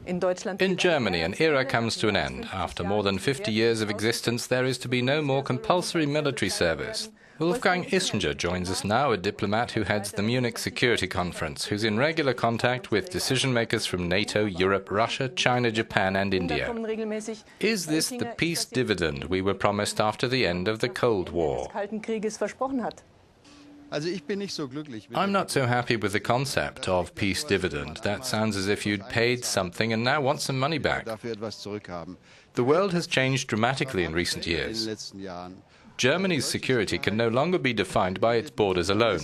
In Germany, an era comes to an end. After more than 50 years of existence, there is to be no more compulsory military service. Wolfgang Ischinger joins us now, a diplomat who heads the Munich Security Conference, who's in regular contact with decision-makers from NATO, Europe, Russia, China, Japan and India. Is this the peace dividend we were promised after the end of the Cold War? I'm not so happy with the concept of peace dividend. That sounds as if you'd paid something and now want some money back. The world has changed dramatically in recent years. Germany's security can no longer be defined by its borders alone.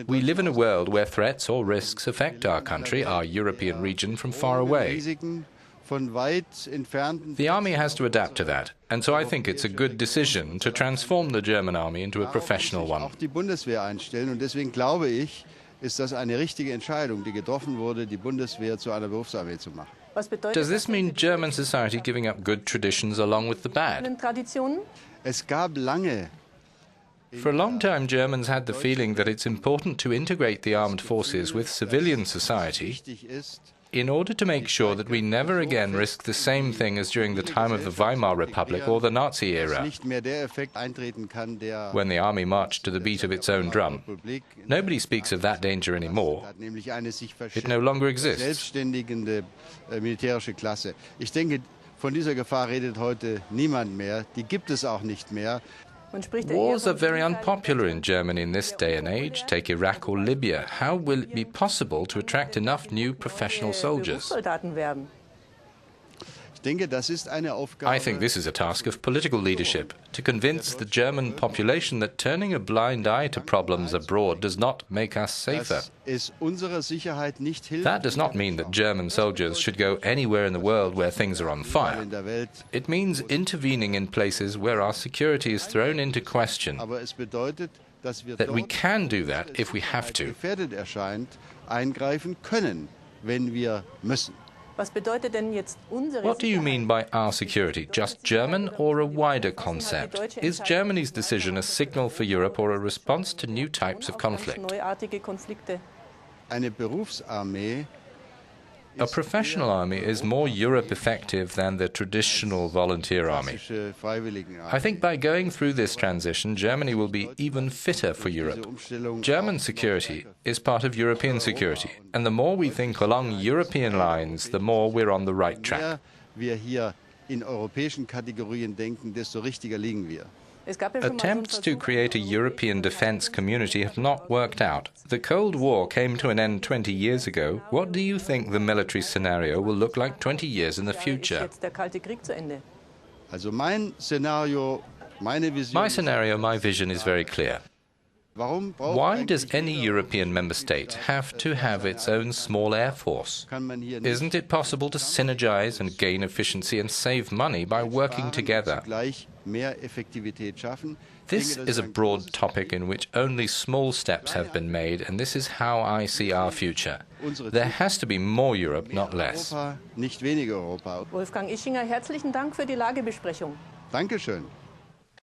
We live in a world where threats or risks affect our country, our European region, from far away. The army has to adapt to that, and so I think it's a good decision to transform the German army into a professional one. Does this mean German society giving up good traditions along with the bad? For a long time, Germans had the feeling that it's important to integrate the armed forces with civilian society in order to make sure that we never again risk the same thing as during the time of the Weimar Republic or the Nazi era, when the army marched to the beat of its own drum. Nobody speaks of that danger anymore. It no longer exists. Wars are very unpopular in Germany in this day and age. Take Iraq or Libya. How will it be possible to attract enough new professional soldiers? I think this is a task of political leadership, to convince the German population that turning a blind eye to problems abroad does not make us safer. That does not mean that German soldiers should go anywhere in the world where things are on fire. It means intervening in places where our security is thrown into question, that we can do that if we have to. What do you mean by our security? Just German or a wider concept? Is Germany's decision a signal for Europe or a response to new types of conflict? A professional army is more Europe effective than the traditional volunteer army. I think by going through this transition, Germany will be even fitter for Europe. German security is part of European security, and the more we think along European lines, the more we're on the right track. Attempts to create a European defense community have not worked out. The Cold War came to an end 20 years ago. What do you think the military scenario will look like 20 years in the future? My vision is very clear. Why does any European member state have to have its own small air force? Isn't it possible to synergize and gain efficiency and save money by working together? This is a broad topic in which only small steps have been made, and this is how I see our future. There has to be more Europe, not less. Wolfgang Ischinger, herzlichen Dank für die Lagebesprechung. Dankeschön.